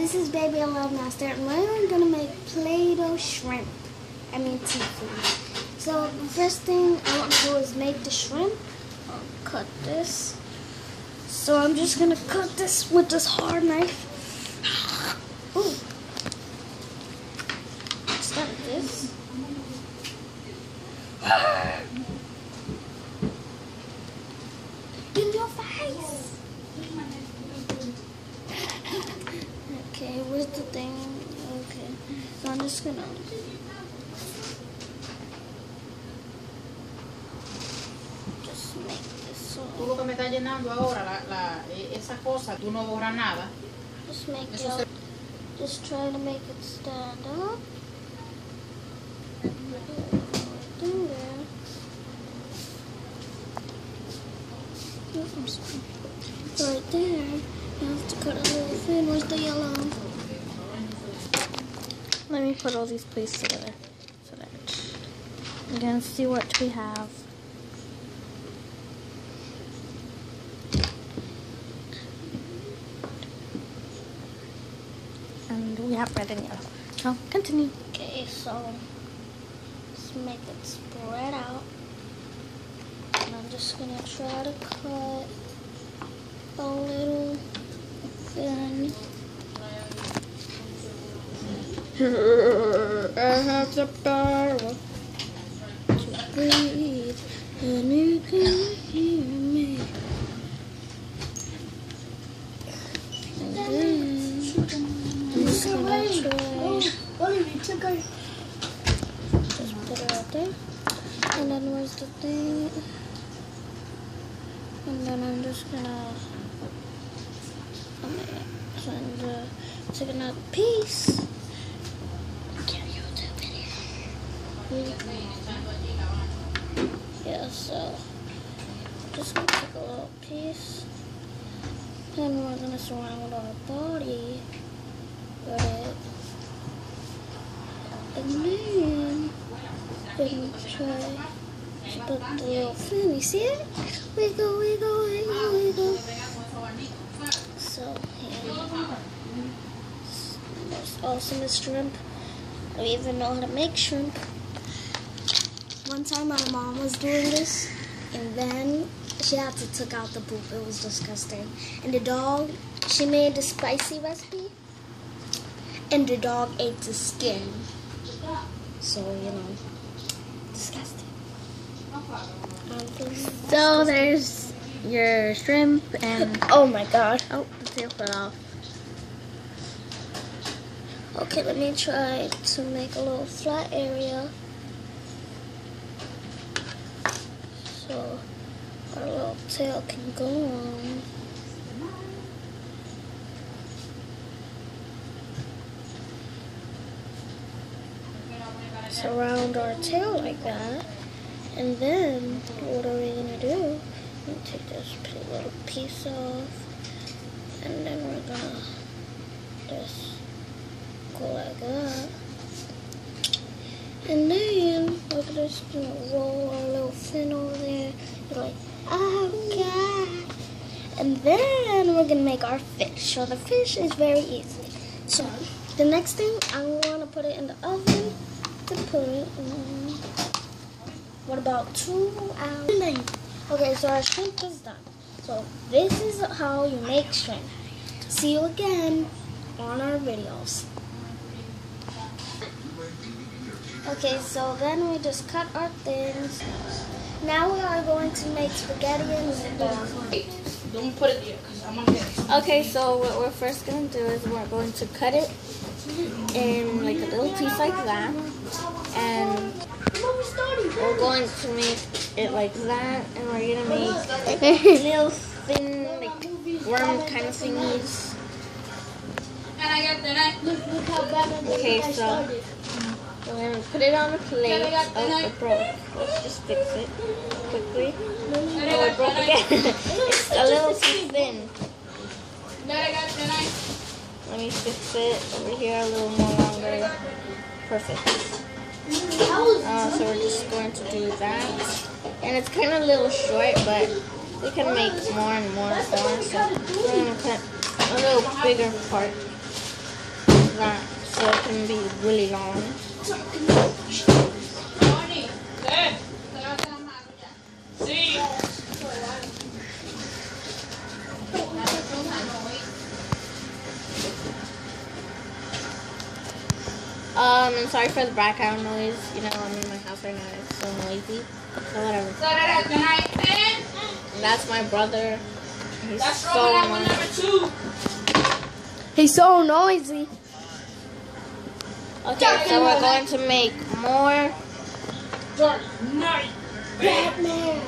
this is Baby I Love Master, and we're gonna make Play-Doh shrimp. I mean seafood. So the first thing I want to do is make the shrimp. I'll cut this. So I'm just gonna cut this with this hard knife. Ooh. Start this. In your face. Okay, where's the thing? Okay, so I'm just gonna. Just make this so. Tú lo que me está llenando ahora, esa cosa, tú no borras nada. Just make it. Just try to make it stand up. Right there. I have to cut a little thin. Where's the yellow? Let me put all these pieces together so that you can see what we have. And we have red and yellow. So continue. Okay, so let's make it spread out. And I'm just gonna try to cut a little thin. I have the power To breathe, and you can hear me. And then I'm just gonna try. Just put it right there. And then where's the thing? And then I'm just gonna take another piece. Yeah, so just gonna take a little piece. Then we're gonna surround our body with it. And then we're gonna try to put the little fin. You see it? Wiggle, wiggle, wiggle, wiggle. So, yeah. Most awesome is shrimp. I don't even know how to make shrimp. One time my mom was doing this, and then she had to take out the poop. It was disgusting. And the dog, she made the spicy recipe, and the dog ate the skin. So, you know, disgusting. So there's your shrimp and oh my god. Oh, the tail fell off. Okay, let me try to make a little flat area. So our little tail can go on. Surround our tail like that. And then, what are we going to do? We're going to take this little piece off. And then we're going to just go like that. And then, we're just going to roll our little fin over there. You're like, oh God. And then, we're going to make our fish. So, the fish is very easy. So, the next thing, I want to put it in the oven to put it in. What about 2 hours? Okay, so our shrimp is done. So this is how you make shrimp. See you again on our videos. Okay, so then we just cut our things. Now we are going to make spaghetti and meatballs. Don't put it there, because I'm gonna get it. Okay, so what we're first going to do is we're going to cut it in like a little piece like that. And we're going to make it like that, and we're gonna make little thin, like worm kind of thingies. Okay, so we're gonna put it on a plate. Oh, it broke. Let's just fix it quickly. Oh, it broke again. It's a little too thin. Let me fix it over here a little more longer. Perfect. So we're just going to do that. And it's kind of a little short, but we can make more and more. So we're going to cut a little bigger part. that so it can be really long. And sorry for the background noise. You know, I'm in my house right now. It's so noisy. So whatever. And that's my brother. He's so noisy. He's so noisy. Okay, so we're going to make more. Batman.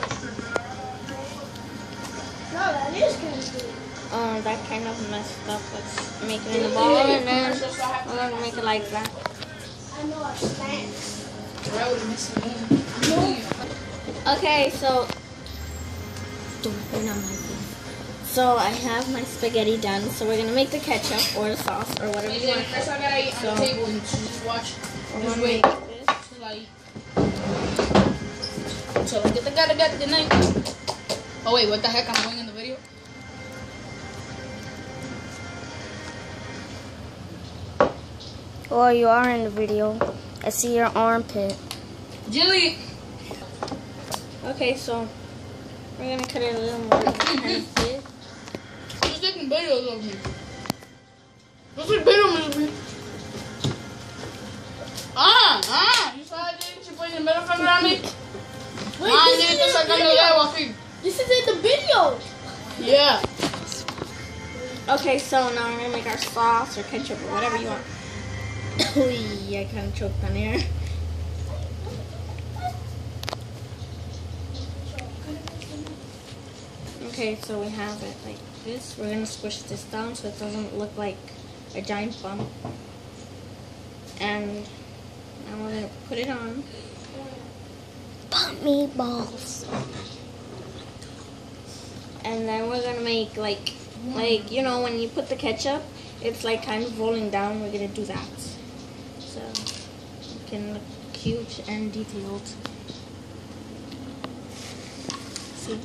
No, that is kind of good. That kind of messed up. Let's make it in the ball, and then we're going to make it like that. I know our snacks. Okay, so so I have my spaghetti done. So we're gonna make the ketchup or the sauce or whatever you want. First, I gotta eat on the table and just watch. Just wait till I get the night. Oh wait, what the heck? I'm going in the video. Well, you are in the video. I see your armpit. Jillian. Okay, so we're gonna cut it a little more than kind of big. Just taking videos of me. Just take videos of me. You saw that? She put your middle finger on me. This is in the video. Yeah. Okay, so now we're gonna make our sauce or ketchup or whatever you want. Ooh, I kind of choked on air. Okay, so we have it like this. We're gonna squish this down so it doesn't look like a giant bump. And now we're gonna put it on. Pump meatballs. And then we're gonna make like you know when you put the ketchup, it's like kind of rolling down. We're gonna do that. So it can look cute and detailed. See?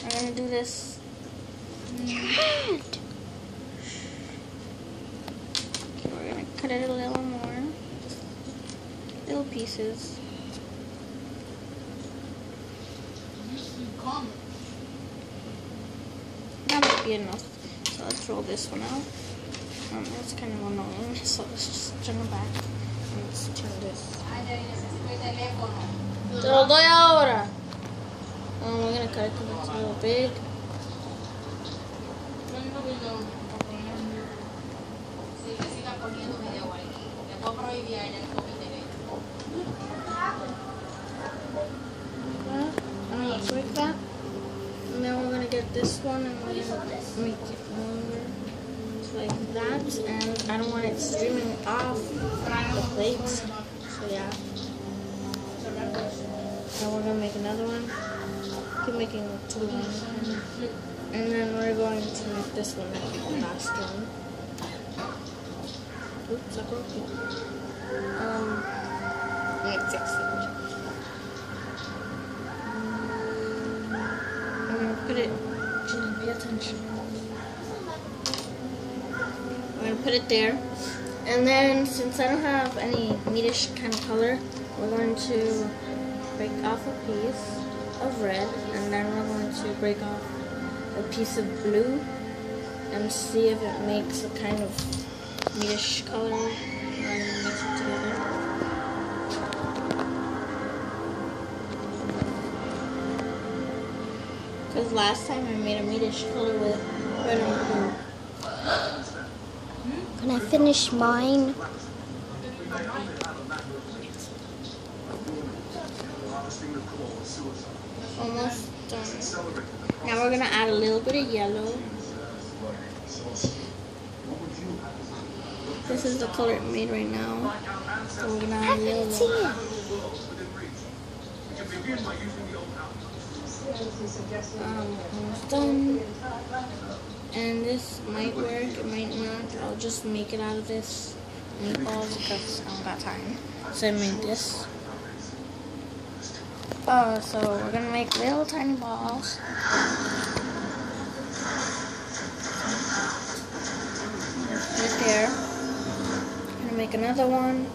We're gonna do this. Okay, we're gonna cut it a little more. Little pieces. That might be enough. So let's roll this one out. That's kind of annoying. So let's just turn it back. And let's turn this. Te lo doy ahora. We're gonna cut it because it's a little big. Like that. And then we're gonna get this one and we're gonna make it longer. Like that, and I don't want it streaming off the plates. So yeah. Now we're gonna make another one. Keep making two ones. And then we're going to make this one the last one. Oops, I broke it. Like 6 feet. I'm gonna put it. Jillian, pay attention. I'm gonna put it there, and then since I don't have any meatish kind of color, we're going to break off a piece of red, and then we're going to break off a piece of blue and see if it makes a kind of meatish color and mix it together. Because last time I made a meatish color with red and blue. Can I finish mine? Almost done. Now we're gonna add a little bit of yellow. This is the color it made right now. So we're gonna add a little yellow. Almost done. And this might work, it might not. I'll just make it out of this meatball because I don't got time. So I made this. So we're gonna make little tiny balls. another one.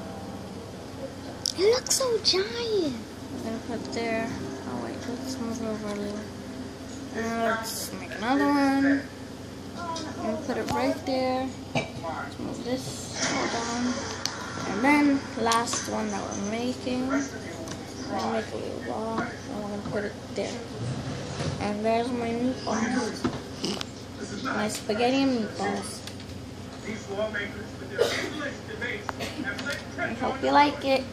It looks so giant. I'm gonna put it there. Oh wait, let's move it over a little. Let's make another one. I'm gonna put it right there. Let's move this. Hold on. And then last one that we're making. I'm gonna make a little ball. And I'm gonna put it there. And there's my meatballs. My spaghetti and meatballs. I hope you like it.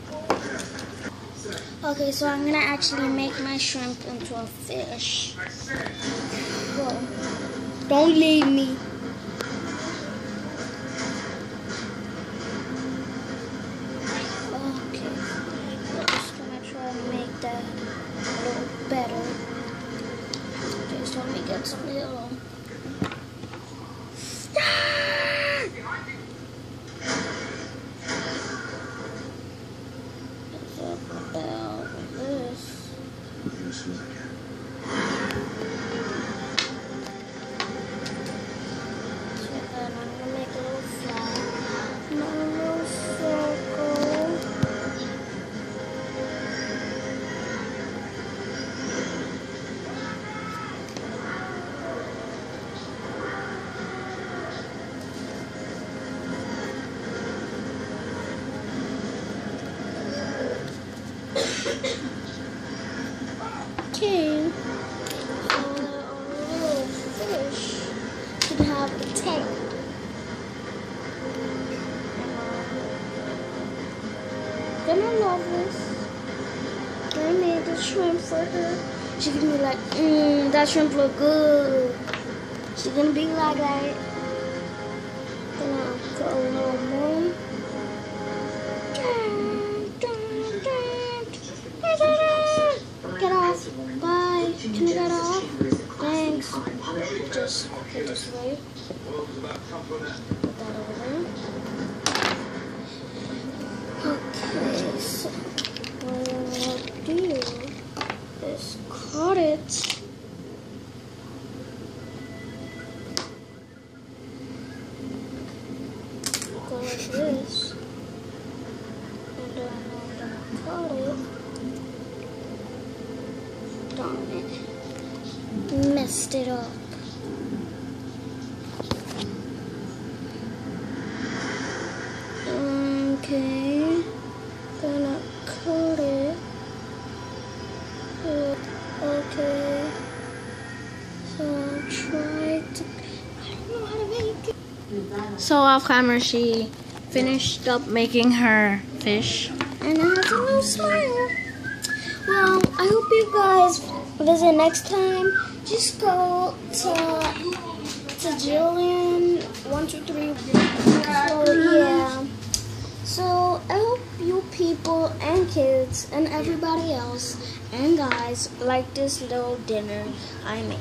Okay, so I'm gonna actually make my shrimp into a fish. Whoa. Don't leave me. Okay, I'm just gonna try to make that a little better. Just let me get some little. Okay, so our little fish should have a tail. Gonna love this. I made the shrimp for her. She gonna be like, that shrimp look good. She's gonna be like that. Gonna put a little more. Get off. Bye. Can you get off? Thanks. Just put this way. Put that over there. Okay, so what I'm gonna do is cut it. Go like this. And then I'm gonna cut it. Darn it. Messed it up. Okay. Gonna cut it. Okay. So try to. I don't know how to make it. So off camera, she finished up making her fish. And it has a new smile. Well, I hope you guys visit next time. Just go to Jillian 123. So yeah. So I hope you people and kids and everybody else and guys like this little dinner I made.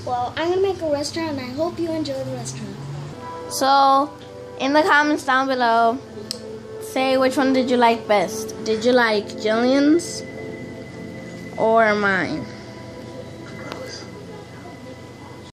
Well, I'm gonna make a restaurant and I hope you enjoy the restaurant. So in the comments down below, say which one did you like best. Did you like Jillian's or mine?